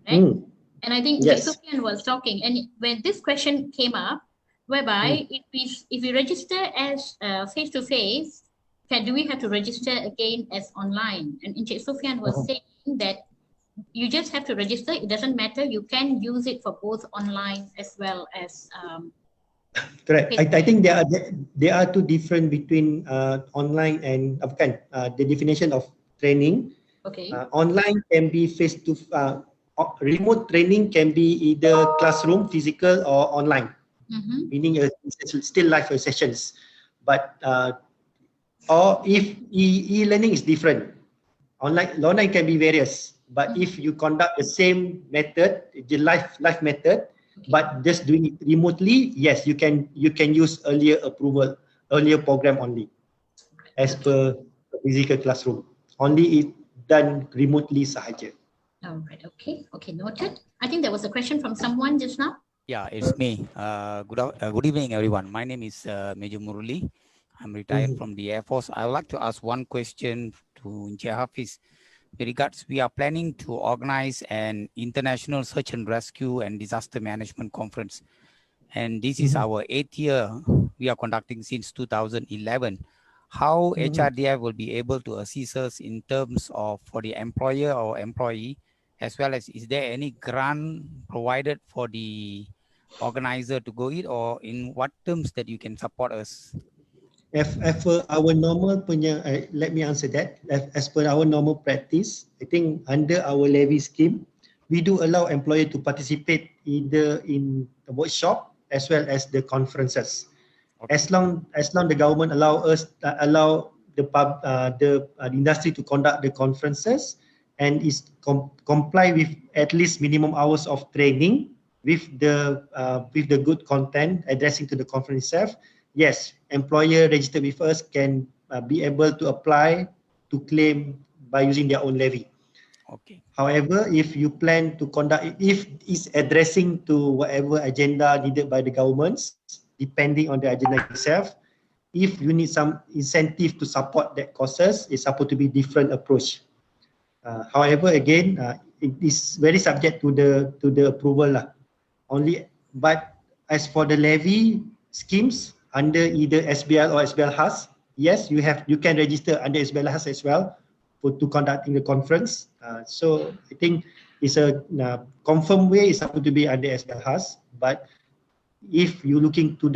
Speaker 1: right? And I think
Speaker 3: Yes.
Speaker 1: Sofian was talking, and when this question came up, whereby if we register as face-to-face, do we have to register again as online? And Encik Sofian was saying that you just have to register. It doesn't matter. You can use it for both online as well as
Speaker 3: Correct. I think there are two different between online and the definition of training.
Speaker 1: okay.
Speaker 3: Online can be remote training can be either classroom, physical, or online, meaning still live sessions. But or if e-learning is different, online can be various. But if you conduct the same method, the live method, but just doing it remotely, yes, you can use earlier program only, as per physical classroom. Only it done remotely sahaja.
Speaker 1: All right. Okay. Noted. I think there was a question from someone just now.
Speaker 4: Yeah, it's me. Good evening, everyone. My name is Major Muruli. I'm retired from the Air Force. I would like to ask one question to Encik Hafez. With regards, we are planning to organize an international search and rescue and disaster management conference. And this is our 8th year we are conducting since 2011. How HRDF will be able to assist us in terms of for the employer or employee, as well as is there any grant provided for the organizer to go it, or in what terms that you can support us?
Speaker 3: As per our normal let me answer that. As per our normal practice, I think under our levy scheme, we do allow employer to participate either in the workshop as well as the conferences. Okay. As long the government allow the industry to conduct the conferences and is comply with at least minimum hours of training with the good content addressing to the conference itself. Yes, employer registered with us can be able to apply to claim by using their own levy.
Speaker 4: Okay.
Speaker 3: However, if you plan to conduct it, if it's addressing to whatever agenda needed by the governments, depending on the agenda itself, if you need some incentive to support that causes, it's supposed to be different approach. However, again, it is very subject to the approval only. But as for the levy schemes under either SBL or SBL HAS, yes, you can register under SBL HAS as well to conducting the conference. So I think it's a confirmed way is supposed to be under SBL HAS, but if you're looking to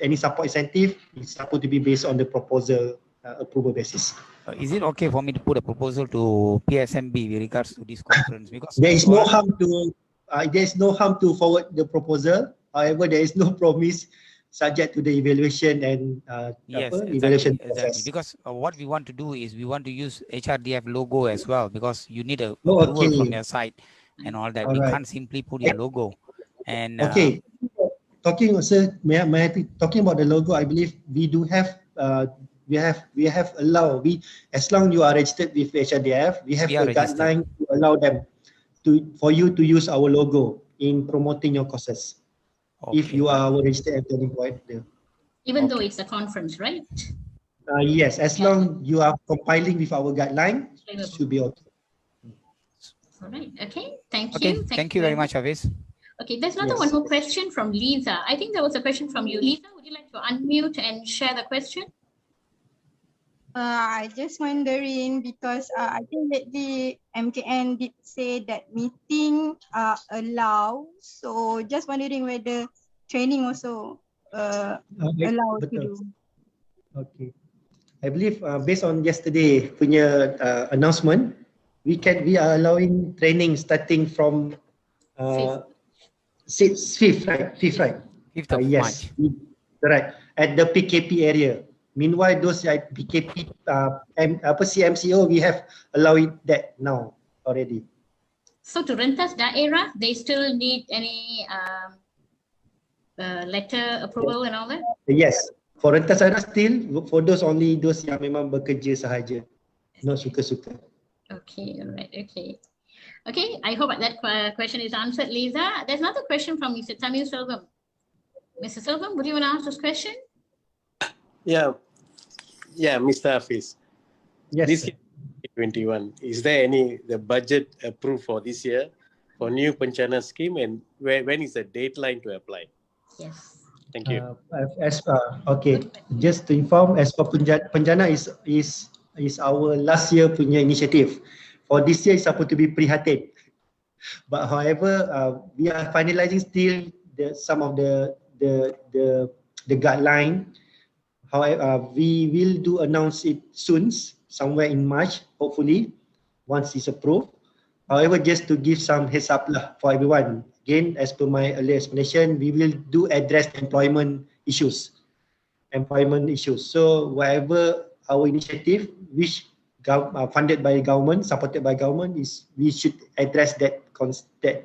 Speaker 3: any support incentive, it's supposed to be based on the proposal approval basis.
Speaker 4: Is it okay for me to put a proposal to PSMB with regards to this conference? Because
Speaker 3: there is no harm to forward the proposal. However, there is no promise subject to the evaluation and evaluation process.
Speaker 4: Exactly. Because what we want to do is we want to use HRDF logo as well, because you need a approval from your side and all that. We can't simply put your logo. And
Speaker 3: talking about the logo, I believe we do have we have allowed, as long you are registered with HRDF, we have a guideline to allow them for you to use our logo in promoting your courses. Okay. If you are our registered training provider.
Speaker 1: Even though it's a conference, right?
Speaker 3: Yes, as long you are compiling with our guideline, it should be okay.
Speaker 1: All right. Okay. Thank you.
Speaker 4: Thank you very much, Hafez.
Speaker 1: Okay, there's one more question from Lisa. I think there was a question from you, Lisa. Would you like to unmute and share the question?
Speaker 6: I just wondering because I think that the MKN did say that meeting allowed. So just wondering whether training also allowed to do.
Speaker 3: Okay, I believe based on yesterday punya announcement, we are allowing training starting from fifth, right?
Speaker 4: 5th of
Speaker 3: yes,
Speaker 4: March.
Speaker 3: Correct. At the PKP area. Meanwhile, those like PKP, CMCO, we have allowed that now already.
Speaker 1: So to rentas daerah, they still need any letter approval and all that?
Speaker 3: Yes, for rentas daerah still, for those yang memang bekerja sahaja, not suka-suka.
Speaker 1: Okay, all right, okay. Okay, I hope that question is answered, Lisa. There's another question from Mr. Tamil Selvam. Mr. Silvam, would you want to ask this question?
Speaker 5: Yeah, Mr. Hafez.
Speaker 3: Yes.
Speaker 5: This year, 2021, is there the budget approved for this year for new Pencana scheme, and when is the deadline to apply?
Speaker 1: Yes.
Speaker 5: Thank you.
Speaker 3: Okay, just to inform, as for Pencana is our last year punya initiative. For this year, it's supposed to be Prihatin. But however, we are finalizing still some of the guideline. However, we will announce it soon, somewhere in March, hopefully, once it's approved. However, just to give some heads up for everyone, again, as per my earlier explanation, we will address employment issues. So whatever our initiative, which funded by government, supported by government, we should address that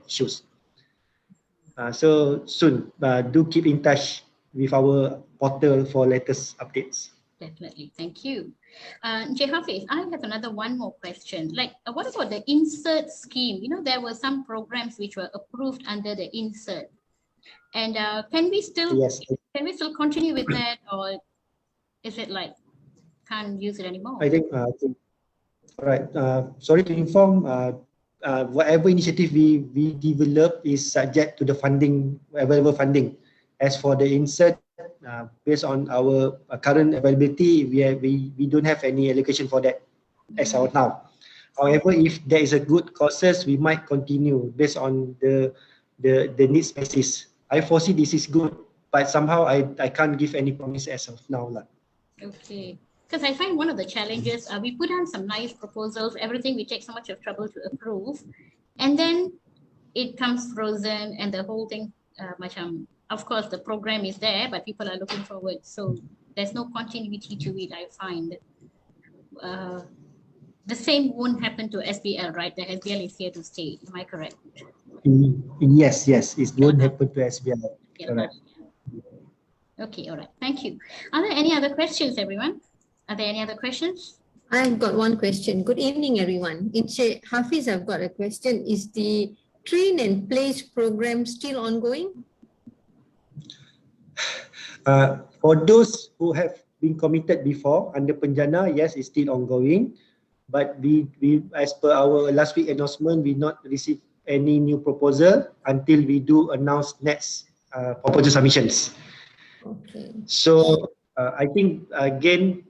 Speaker 3: issues. So soon, do keep in touch with our portal for latest updates.
Speaker 1: Definitely, thank you. Hafez, I have one more question. Like, what about the insert scheme? You know, there were some programs which were approved under the insert, and can we still continue with that, or is it like can't use it anymore?
Speaker 3: I think, right. Sorry to inform. Whatever initiative we develop is subject to the funding, available funding. As for the insert, based on our current availability, we don't have any allocation for that as of now. However, if there is a good courses, we might continue based on the needs basis. I foresee this is good, but somehow I can't give any promise as of now.
Speaker 1: Okay. Because I find one of the challenges, we put on some nice proposals, everything we take so much of trouble to approve, and then it comes frozen and the whole thing, of course, the program is there, but people are looking forward. So there's no continuity to it, I find. The same won't happen to SBL, right? The SBL is here to stay. Am I correct?
Speaker 3: Yes. It won't happen to SBL. Correct.
Speaker 1: Okay, all right. Thank you. Are there any other questions, everyone? Are there any other questions?
Speaker 7: I've got one question. Good evening, everyone. Hafez, I've got a question. Is the Train and Place program still ongoing?
Speaker 3: For those who have been committed before under Pencana, yes, it's still ongoing. But we as per our last week announcement, we not receive any new proposal until we do announce next proposal submissions.
Speaker 7: Okay.
Speaker 3: So I think again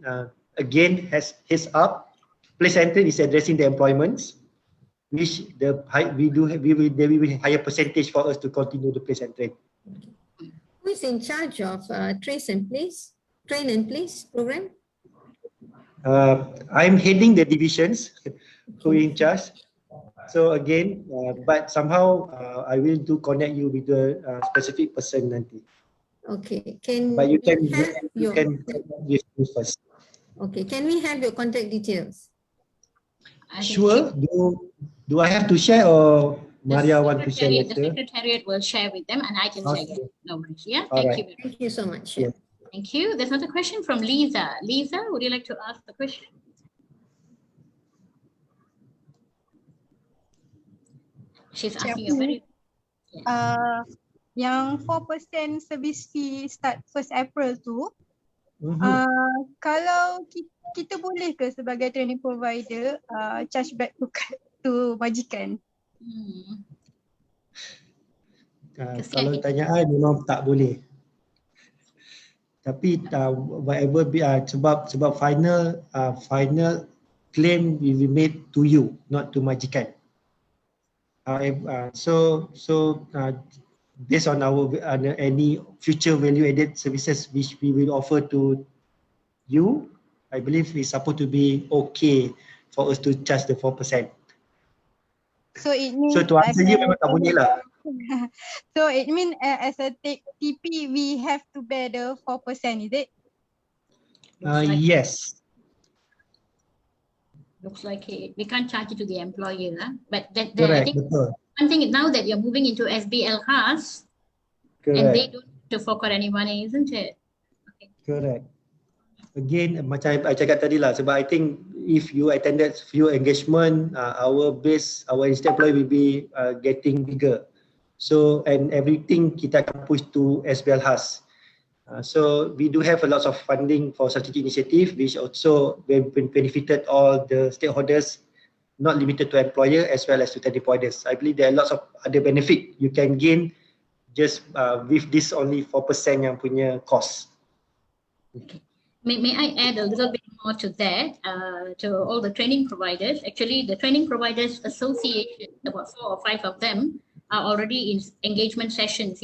Speaker 3: has heads up. Place entry is addressing the employments, which there will be higher percentage for us to continue the place entry.
Speaker 7: Who is in charge of Train and Place program?
Speaker 3: I'm heading the divisions who in charge. So again, but somehow I will connect you with the specific person nanti.
Speaker 7: Okay.
Speaker 3: But you can with me first.
Speaker 7: Okay. Can we have your contact details?
Speaker 3: Sure. Do I have to share, or Maria want to share later?
Speaker 1: The secretariat will share with them, and I can share it. No worries. Yeah.
Speaker 7: Thank you so much.
Speaker 3: Yeah.
Speaker 1: Thank you. There's another question from Lisa. Lisa, would you like to ask the question? She's asking a very...
Speaker 6: Yang 4% service fee start 1st April tu, kalau kita boleh ke sebagai training provider charge back to majikan?
Speaker 3: Kalau tanyaan memang tak boleh. Tapi whatever sebab final claim will be made to you, not to majikan. So based on our any future value added services which we will offer to you, I believe it's supposed to be okay for us to charge the 4%.
Speaker 6: So it means,
Speaker 3: so to answer you memang tak boleh lah.
Speaker 6: So it means as a TP we have to bear the 4%, is it?
Speaker 3: Yes.
Speaker 1: Looks like it. We can't charge it to the employer, but I think
Speaker 3: betul.
Speaker 1: one thing now that you're moving into SBL cars, and they don't have to fork out any money, isn't it? Okay.
Speaker 3: Correct. Again, macam I cakap tadi lah, sebab I think if you attended few engagement, our instant employee will be getting bigger. So, and everything kita akan push to SBL HAS. So we do have a lot of funding for strategic initiative, which also benefited all the stakeholders, not limited to employer as well as to technical providers. I believe there are lots of other benefit you can gain just with this only 4% yang punya cost.
Speaker 1: Okay. May I add a little bit more to that, to all the training providers? Actually, the Training Providers Association, about 4 or 5 of them, are already in engagement sessions,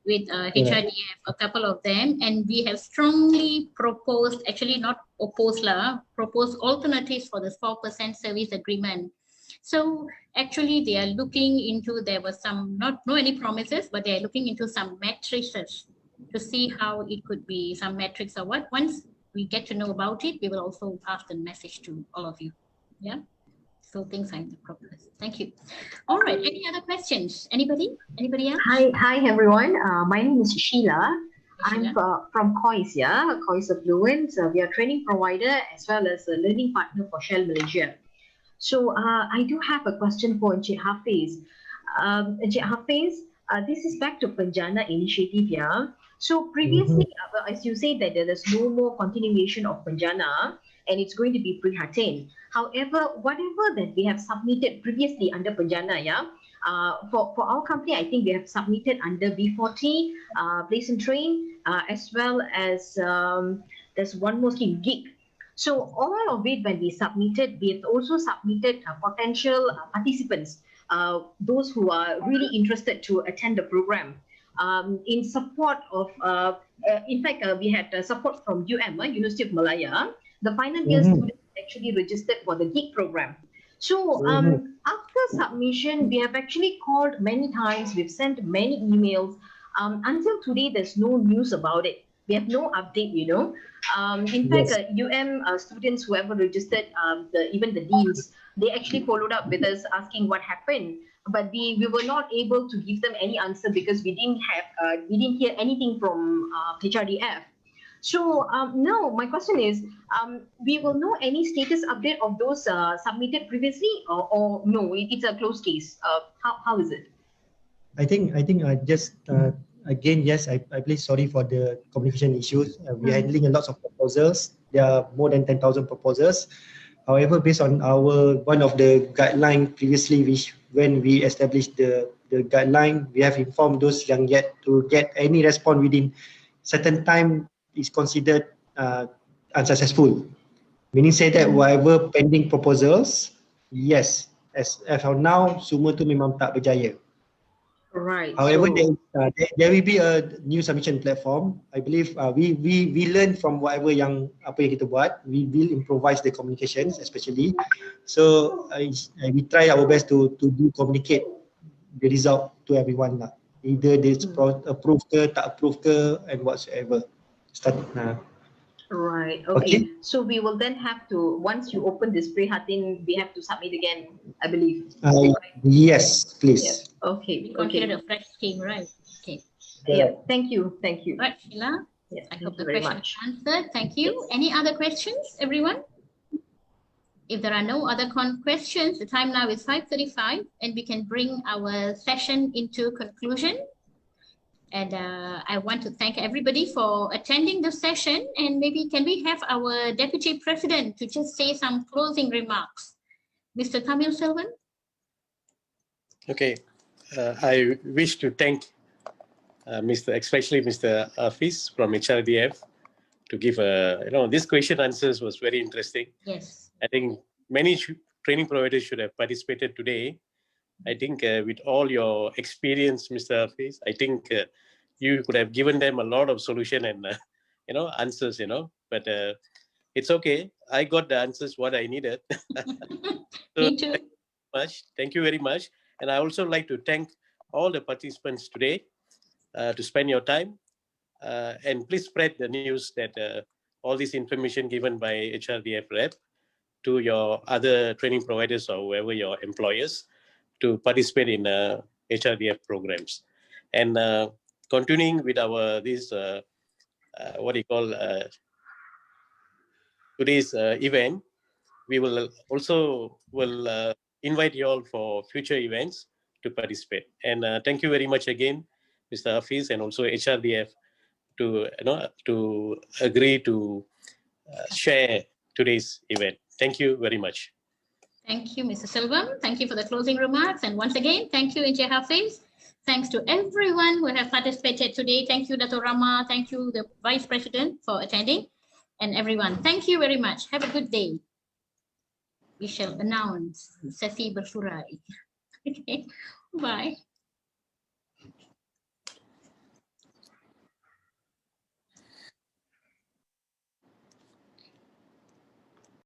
Speaker 1: with HRDF, a couple of them, and we have strongly proposed, actually not opposed, proposed alternatives for the 4% service agreement. So actually they are looking into, there was some, no any promises, but they are looking into some matrices to see how it could be, some metrics or what. Once we get to know about it, we will also pass the message to all of you. Yeah. So things are in the progress. Thank you. All right. Any other questions? Anybody? Anybody else?
Speaker 8: Hi everyone. My name is Sheila. I'm from COIS, COIS Affluent. We are training provider as well as a learning partner for Shell Malaysia. So I do have a question for Encik Hafez. Encik Hafez, this is back to Penjana initiative, So previously, as you say that there's no more continuation of Penjana and it's going to be Prihatin. However, whatever that we have submitted previously under Penjana, for our company, I think we have submitted under B40, Place and Train, as well as there's one more scheme, GIG. So all of it, when we submitted, we have also submitted potential participants, those who are really interested to attend the program. In support of, in fact, we had support from University of Malaya. The final year students actually registered for the GIG program. So after submission, we have actually called many times, we've sent many emails. Until today, there's no news about it. We have no update, In fact, students who ever registered, even the deans, they actually followed up with us asking what happened. But we were not able to give them any answer because we didn't hear anything from HRDF. So now my question is, we will know any status update of those submitted previously, or no? It's a closed case. How is it?
Speaker 3: I think just again, yes, I please sorry for the communication issues. We're handling a lot of proposals. There are more than 10,000 proposals. However, based on one of the guideline previously, which when we established the guideline, we have informed those young yet to get any response within certain time is considered unsuccessful. Meaning say that whatever pending proposals, yes, as of now, semua tu memang tak berjaya.
Speaker 8: Right.
Speaker 3: However, there will be a new submission platform. I believe we learn from whatever apa yang kita buat. We will improvise the communications, especially. So we try our best to do communicate the result to everyone lah. Either they approve ke, tak approve ke, and whatsoever.
Speaker 8: Right. Okay. So we will then have to, once you open this Prihatin, we have to submit again, I believe.
Speaker 3: Yes, please.
Speaker 8: Yes. Okay.
Speaker 1: We consider a fresh scheme, right? Okay.
Speaker 8: Yeah. Thank you. Thank you.
Speaker 1: Right, Sheila.
Speaker 8: Yes.
Speaker 1: I hope the question is answered. Thank you. Yes. Any other questions, everyone? If there are no other questions, the time now is 5:35, and we can bring our session into conclusion. And I want to thank everybody for attending the session. And maybe can we have our Deputy President to just say some closing remarks? Mr. Tamil Selvan?
Speaker 5: Okay. I wish to thank especially Mr. Hafez from HRDF to give this question answers was very interesting.
Speaker 1: Yes.
Speaker 5: I think many training providers should have participated today. I think with all your experience, Mr. Hafez, I think you could have given them a lot of solution and answers, but it's okay. I got the answers what I needed. So,
Speaker 1: me too.
Speaker 5: Thank you very much. And I also like to thank all the participants today to spend your time, and please spread the news that all this information given by HRDF rep to your other training providers or whoever your employers to participate in HRDF programs. And continuing with our today's event, we will also invite you all for future events to participate. And thank you very much again, Mr. Hafez, and also HRDF to agree to share today's event. Thank you very much.
Speaker 1: Thank you, Mr. Selvam. Thank you for the closing remarks. And once again, thank you, Encik Hafez. Thanks to everyone who have participated today. Thank you, Dato' Rama. Thank you, the Vice President, for attending. And everyone, thank you very much. Have a good day. We shall announce sesi bersurai. Okay, bye.